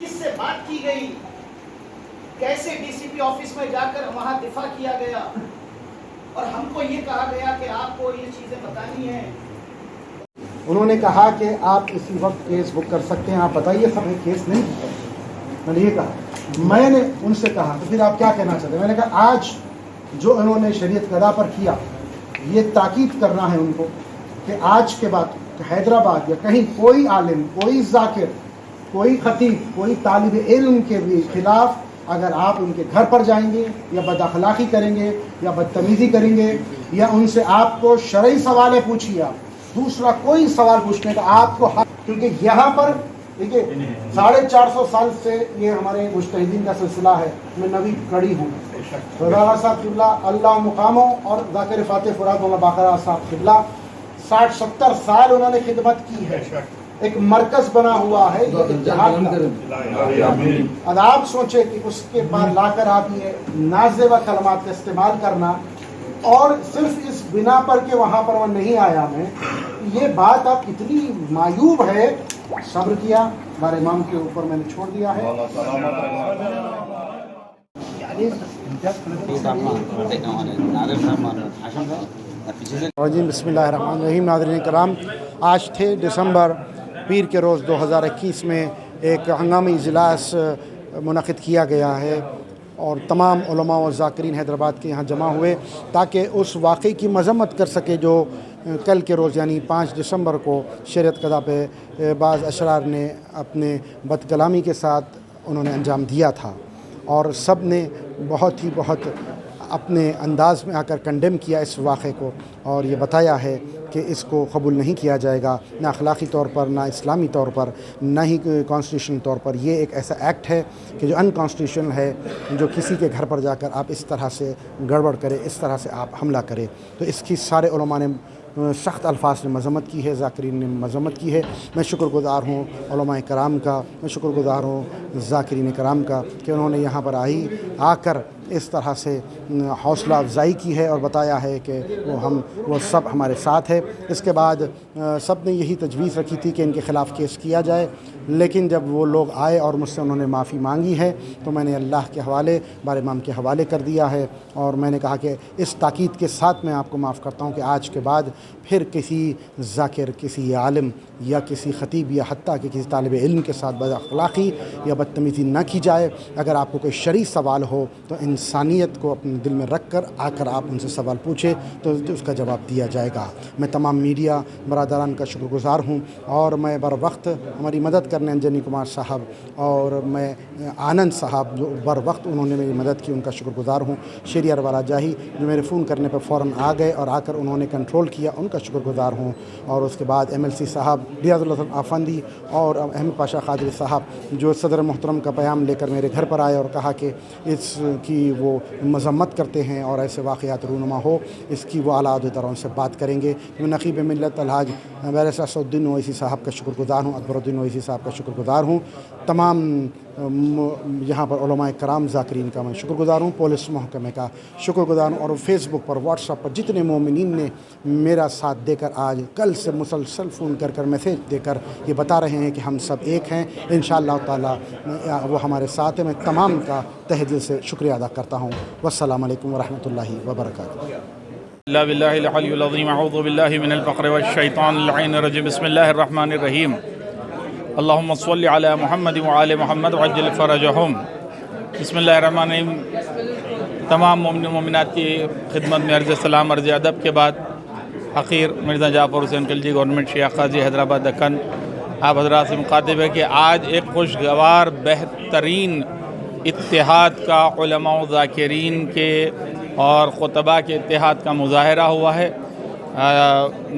کس سے بات کی گئی، کیسے ڈی سی پی آفس میں جا کر وہاں دفاع کیا گیا اور ہم کو یہ کہا گیا کہ آپ کو یہ چیزیں بتانی ہیں۔ انہوں نے کہا کہ آپ اسی وقت کیس بک کر سکتے ہیں، آپ بتائیے سب کیس نہیں ہے۔ میں نے یہ کہا، میں نے ان سے کہا تو پھر آپ کیا کہنا چاہتے ہیں؟ میں نے کہا آج جو انہوں نے شریعت قضا پر کیا، یہ تاکید کرنا ہے ان کو کہ آج کے بعد حیدرآباد یا کہیں کوئی عالم، کوئی ذاکر، کوئی خطیب، کوئی طالب علم کے بھی خلاف اگر آپ ان کے گھر پر جائیں گے یا بد اخلاقی کریں گے یا بدتمیزی کریں گے یا ان سے آپ کو شرعی سوالیں پوچھیے، آپ دوسرا کوئی سوال پوچھنے کا آپ کو حق، کیونکہ یہاں پر دیکھیے 450 سال سے یہ ہمارے مجتہدین کا سلسلہ ہے۔ میں نوی کڑی ہوں، رضا صاحب قبلہ اللہ مقاموں اور ذاکر فاتح فرات مولانا باقر صاحب قبلہ 60-70 سال انہوں نے خدمت کی ہے، ایک مرکز بنا ہوا ہے یہ اتحاد کا۔ اب آپ سوچیں کہ اس کے بعد لا کر آپ یہ نازیبہ کلمات کا استعمال کرنا، اور صرف اس بنا پر کہ وہاں پر وہ نہیں آیا، میں یہ بات آپ اتنی معیوب ہے۔ صبر کیا، ہمارے امام کے اوپر میں نے چھوڑ دیا ہے۔ بسم اللہ الرحمن الرحیم۔ ناظرین کرام، آج تھے دسمبر پیر کے روز 2021 میں ایک ہنگامی اجلاس منعقد کیا گیا ہے اور تمام علماء و ذاکرین حیدرآباد کے یہاں جمع ہوئے تاکہ اس واقعے کی مذمت کر سکے جو کل کے روز یعنی 5 دسمبر کو شریعت قضا پہ بعض اشرار نے اپنے بد کلامی کے ساتھ انہوں نے انجام دیا تھا، اور سب نے بہت اپنے انداز میں آ کر کنڈیم کیا اس واقعے کو، اور یہ بتایا ہے کہ اس کو قبول نہیں کیا جائے گا، نہ اخلاقی طور پر، نہ اسلامی طور پر، نہ ہی کانسٹیٹیوشنل طور پر۔ یہ ایک ایسا ایکٹ ہے کہ جو ان کانسٹیٹیوشنل ہے، جو کسی کے گھر پر جا کر آپ اس طرح سے گڑبڑ کرے، اس طرح سے آپ حملہ کرے۔ تو اس کی سارے علماء نے سخت الفاظ نے مذمت کی ہے، ذاکرین نے مذمت کی ہے۔ میں شکر گزار ہوں علماء کرام کا، میں شکر گزار ہوں ذاکرین کرام کا کہ انہوں نے یہاں پر آ کر اس طرح سے حوصلہ افزائی کی ہے اور بتایا ہے کہ وہ سب ہمارے ساتھ ہے۔ اس کے بعد سب نے یہی تجویز رکھی تھی کہ ان کے خلاف کیس کیا جائے، لیکن جب وہ لوگ آئے اور مجھ سے انہوں نے معافی مانگی ہے تو میں نے اللہ کے حوالے، بار امام کے حوالے کر دیا ہے، اور میں نے کہا کہ اس تاکید کے ساتھ میں آپ کو معاف کرتا ہوں کہ آج کے بعد پھر کسی ذاکر، کسی عالم یا کسی خطیب یا حتیٰ کہ کسی طالب علم کے ساتھ بد اخلاقی یا بدتمیزی نہ کی جائے۔ اگر آپ کو کوئی شرعی سوال ہو تو انسانیت کو اپنے دل میں رکھ کر آ کر آپ ان سے سوال پوچھیں تو اس کا جواب دیا جائے گا۔ میں تمام میڈیا برادران کا شکر گزار ہوں، اور میں بر وقت ہماری مدد کرنے انجنی کمار صاحب اور میں آنند صاحب جو بر وقت انہوں نے میری مدد کی، ان کا شکر گزار ہوں۔ شیری اروالا جاہی جو میرے فون کرنے پر فوراً آ گئے اور آ کر انہوں نے کنٹرول کیا، ان کا شکر گزار ہوں۔ اور اس کے بعد MLC صاحب ریاض الحسن آفندی اور احمد پاشا قادری صاحب جو صدر محترم کا پیام لے کر میرے گھر پر آئے اور کہا کہ اس کی وہ مذمت کرتے ہیں اور ایسے واقعات رونما ہو، اس کی وہ اعلیٰ عہدیداروں سے بات کریں گے۔ میں نقیب ملت الحاج بیرسٹر اسد الدین اویسی صاحب کا شکر گزار ہوں، اکبر الدین اویسی صاحب کا شکر گزار ہوں۔ تمام یہاں پر علماء کرام ذاکرین کا میں شکر گزار ہوں، پولیس محکمے کا شکر گزار ہوں، اور فیس بک پر، واٹس ایپ پر جتنے مومنین نے میرا ساتھ دے کر آج کل سے مسلسل فون کر میسیج دے کر یہ بتا رہے ہیں کہ ہم سب ایک ہیں، انشاءاللہ تعالی وہ ہمارے ساتھ ہیں۔ میں تمام کا تہ دل سے شکریہ ادا کرتا ہوں۔ والسلام علیکم ورحمۃ اللہ وبرکاتہ۔ لا باللہ العلی العظیم، اعوذ باللہ من الفقر والشیطان اللعین الرجیم، بسم اللہ الرحمن الرحیم، اللہم صلی علی محمد وعلی محمد وعجل فرجہم۔ بسم اللہ الرحمن الرحیم۔ تمام مومن مومنات کی خدمت میں عرض سلام، عرض ادب کے بعد حقیر مرزا جعفر حسین خلجی گورنمنٹ شیعہ قاضی حیدرآباد دکن آپ حضرات سے مخاطب ہے کہ آج ایک خوشگوار بہترین اتحاد کا علماء و ذاکرین کے اور خطباء کے اتحاد کا مظاہرہ ہوا ہے۔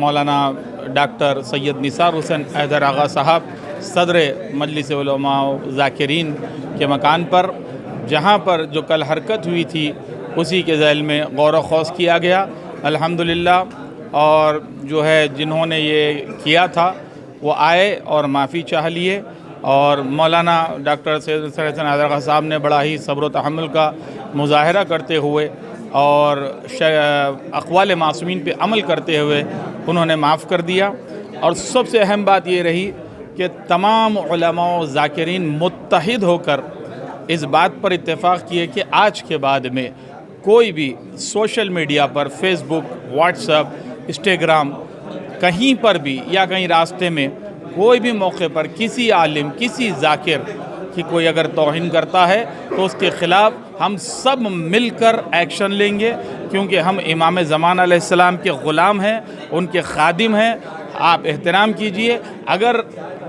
مولانا ڈاکٹر سید نثار حسین حیدر آغا صاحب صدر مجلس علماء و ذاکرین کے مکان پر، جہاں پر جو کل حرکت ہوئی تھی اسی کے ذیل میں غور و خوض کیا گیا الحمدللہ، اور جو ہے جنہوں نے یہ کیا تھا وہ آئے اور معافی چاہ لیے، اور مولانا ڈاکٹر سید نثار حسین حیدر آغا صاحب نے بڑا ہی صبر و تحمل کا مظاہرہ کرتے ہوئے اور اقوال معصومین پہ عمل کرتے ہوئے انہوں نے معاف کر دیا۔ اور سب سے اہم بات یہ رہی کہ تمام علماء و ذاکرین متحد ہو کر اس بات پر اتفاق کیے کہ آج کے بعد میں کوئی بھی سوشل میڈیا پر فیس بک، واٹس ایپ، انسٹاگرام، کہیں پر بھی یا کہیں راستے میں کوئی بھی موقع پر کسی عالم، کسی ذاکر کی کوئی اگر توہین کرتا ہے تو اس کے خلاف ہم سب مل کر ایکشن لیں گے، کیونکہ ہم امام زمان علیہ السلام کے غلام ہیں، ان کے خادم ہیں۔ آپ احترام کیجئے۔ اگر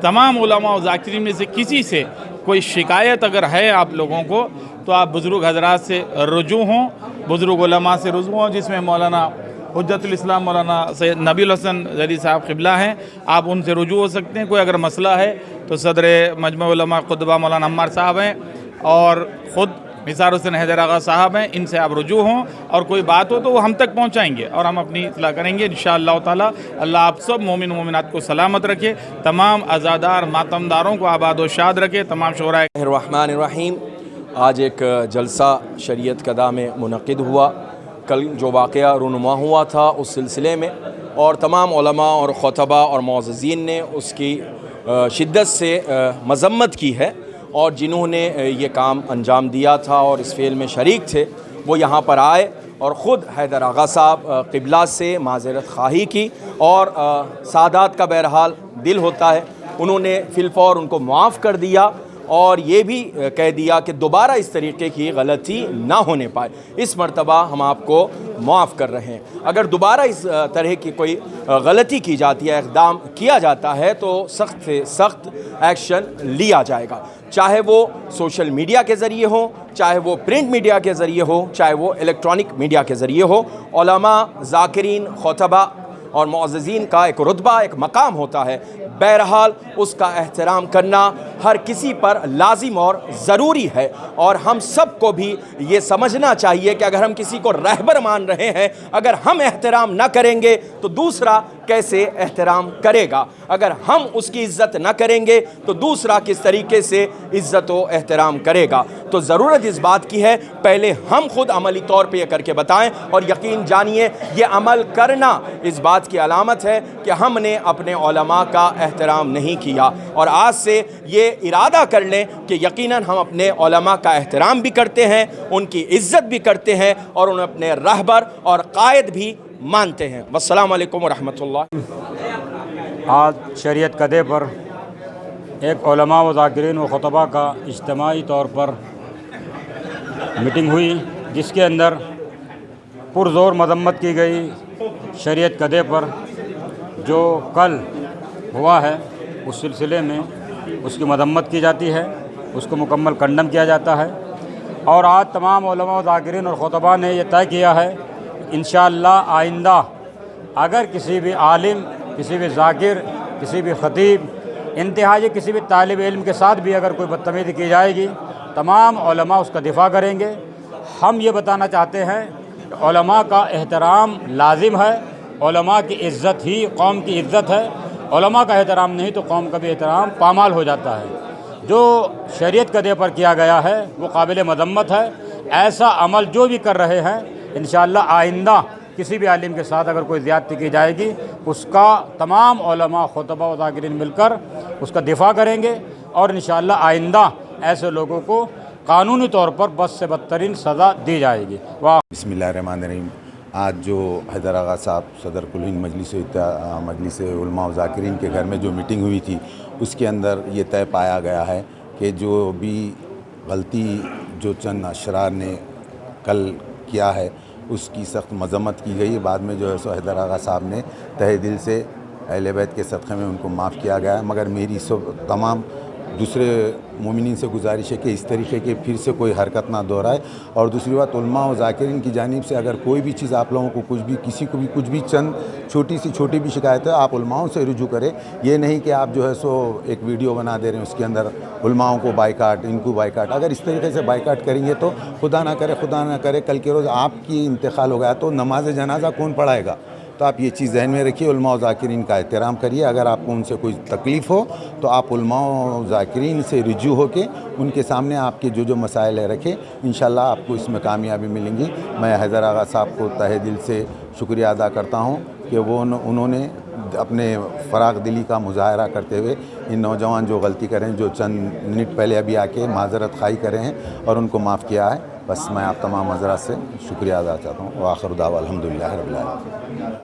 تمام علماء و ذاکرین میں سے کسی سے کوئی شکایت اگر ہے آپ لوگوں کو تو آپ بزرگ حضرات سے رجوع ہوں، بزرگ علماء سے رجوع ہوں، جس میں مولانا حجت الاسلام مولانا سید نبی الحسن زیدی صاحب قبلہ ہیں، آپ ان سے رجوع ہو سکتے ہیں۔ کوئی اگر مسئلہ ہے تو صدر مجمع علماء قطبہ مولانا عمار صاحب ہیں اور خود نثار حسین حیدر آغا صاحب ہیں، ان سے آپ رجوع ہوں، اور کوئی بات ہو تو وہ ہم تک پہنچائیں گے اور ہم اپنی اطلاع کریں گے انشاءاللہ تعالی۔ اللہ آپ سب مومن و مومنات کو سلامت رکھے، تمام عزادار ماتمداروں کو آباد و شاد رکھے، تمام شعراء الرحمن الرحیم۔ آج ایک جلسہ شریعت قدہ میں منعقد ہوا۔ کل جو واقعہ رونما ہوا تھا اس سلسلے میں، اور تمام علماء اور خطبہ اور معززین نے اس کی شدت سے مذمت کی ہے، اور جنہوں نے یہ کام انجام دیا تھا اور اس فعل میں شریک تھے وہ یہاں پر آئے اور خود حیدر آغا صاحب قبلہ سے معذرت خواہی کی، اور سادات کا بہرحال دل ہوتا ہے، انہوں نے فی الفور ان کو معاف کر دیا، اور یہ بھی کہہ دیا کہ دوبارہ اس طریقے کی غلطی نہ ہونے پائے، اس مرتبہ ہم آپ کو معاف کر رہے ہیں۔ اگر دوبارہ اس طرح کی کوئی غلطی کی جاتی ہے، اقدام کیا جاتا ہے، تو سخت سے سخت ایکشن لیا جائے گا، چاہے وہ سوشل میڈیا کے ذریعے ہو، چاہے وہ پرنٹ میڈیا کے ذریعے ہو، چاہے وہ الیکٹرانک میڈیا کے ذریعے ہو۔ علماء، ذاکرین، خطبہ اور معززین کا ایک رتبہ، ایک مقام ہوتا ہے، بہرحال اس کا احترام کرنا ہر کسی پر لازم اور ضروری ہے، اور ہم سب کو بھی یہ سمجھنا چاہیے کہ اگر ہم کسی کو رہبر مان رہے ہیں، اگر ہم احترام نہ کریں گے تو دوسرا کیسے احترام کرے گا؟ اگر ہم اس کی عزت نہ کریں گے تو دوسرا کس طریقے سے عزت و احترام کرے گا؟ تو ضرورت اس بات کی ہے پہلے ہم خود عملی طور پہ یہ کر کے بتائیں، اور یقین جانیے یہ عمل کرنا اس بات کی علامت ہے کہ ہم نے اپنے علماء کا احترام نہیں کیا، اور آج سے یہ ارادہ کر لیں کہ یقیناً ہم اپنے علماء کا احترام بھی کرتے ہیں، ان کی عزت بھی کرتے ہیں، اور انہیں اپنے رہبر اور قائد بھی مانتے ہیں۔ والسلام علیکم ورحمۃ اللہ۔ آج شریعت قدے پر ایک علماء و ذاکرین و خطبہ کا اجتماعی طور پر میٹنگ ہوئی، جس کے اندر پرزور مذمت کی گئی شریعت قدے پر جو کل ہوا ہے، اس سلسلے میں اس کی مذمت کی جاتی ہے، اس کو مکمل کنڈم کیا جاتا ہے، اور آج تمام علماء و ذاکرین اور خطبہ نے یہ طے کیا ہے انشاءاللہ آئندہ اگر کسی بھی عالم، کسی بھی ذاکر، کسی بھی خطیب، انتہائی کسی بھی طالب علم کے ساتھ بھی اگر کوئی بدتمیزی کی جائے گی، تمام علماء اس کا دفاع کریں گے۔ ہم یہ بتانا چاہتے ہیں کہ علماء کا احترام لازم ہے، علماء کی عزت ہی قوم کی عزت ہے، علماء کا احترام نہیں تو قوم کا بھی احترام پامال ہو جاتا ہے۔ جو شریعت قدے پر کیا گیا ہے وہ قابل مذمت ہے، ایسا عمل جو بھی کر رہے ہیں انشاءاللہ آئندہ کسی بھی عالم کے ساتھ اگر کوئی زیادتی کی جائے گی، اس کا تمام علماء، خطبہ و ذاکرین مل کر اس کا دفاع کریں گے، اور انشاءاللہ آئندہ ایسے لوگوں کو قانونی طور پر بد سے بدترین سزا دی جائے گی۔ بسم اللہ الرحمن الرحیم۔ آج جو حیدر آغا صاحب صدر کل ہند مجلس علماء و ذاکرین کے گھر میں جو میٹنگ ہوئی تھی، اس کے اندر یہ طے پایا گیا ہے کہ جو بھی غلطی جو چند اشرار نے کل کیا ہے اس کی سخت مذمت کی گئی۔ بعد میں جو ہے سو حیدر آغا صاحب نے تہہ دل سے اہل بیت کے صدقے میں ان کو معاف کیا گیا ہے، مگر میری تمام دوسرے مومنین سے گزارش ہے کہ اس طریقے کے پھر سے کوئی حرکت نہ دہرائے، اور دوسری بات علماء و ذاکرین کی جانب سے اگر کوئی بھی چیز آپ لوگوں کو کسی کو بھی کچھ بھی چند چھوٹی بھی شکایت ہے آپ علماؤں سے رجوع کریں، یہ نہیں کہ آپ جو ہے سو ایک ویڈیو بنا دے رہے ہیں اس کے اندر علماؤں کو بائیکاٹ، ان کو بائیکاٹ۔ اگر اس طریقے سے بائیکاٹ کریں گے تو خدا نہ کرے کل کے روز آپ کی انتقال ہو گیا تو نماز جنازہ کون پڑھائے گا؟ تو آپ یہ چیز ذہن میں رکھیے، علماء و ذاکرین کا احترام کریے۔ اگر آپ کو ان سے کوئی تکلیف ہو تو آپ علماء و ذاکرین سے رجوع ہو کے ان کے سامنے آپ کے جو مسائل ہے رکھیں، انشاءاللہ آپ کو اس میں کامیابی ملیں گی۔ میں حیدر آغا صاحب کو تہہ دل سے شکریہ ادا کرتا ہوں کہ انہوں نے اپنے فراغ دلی کا مظاہرہ کرتے ہوئے ان نوجوان جو غلطی کریں، جو چند منٹ پہلے ابھی آ کے معذرت خواہی کرے ہیں اور ان کو معاف کیا ہے، بس میں آپ تمام حضرات سے شکریہ ادا چاہتا ہوں۔ وآخر دعوانا الحمدللہ رب العالمین۔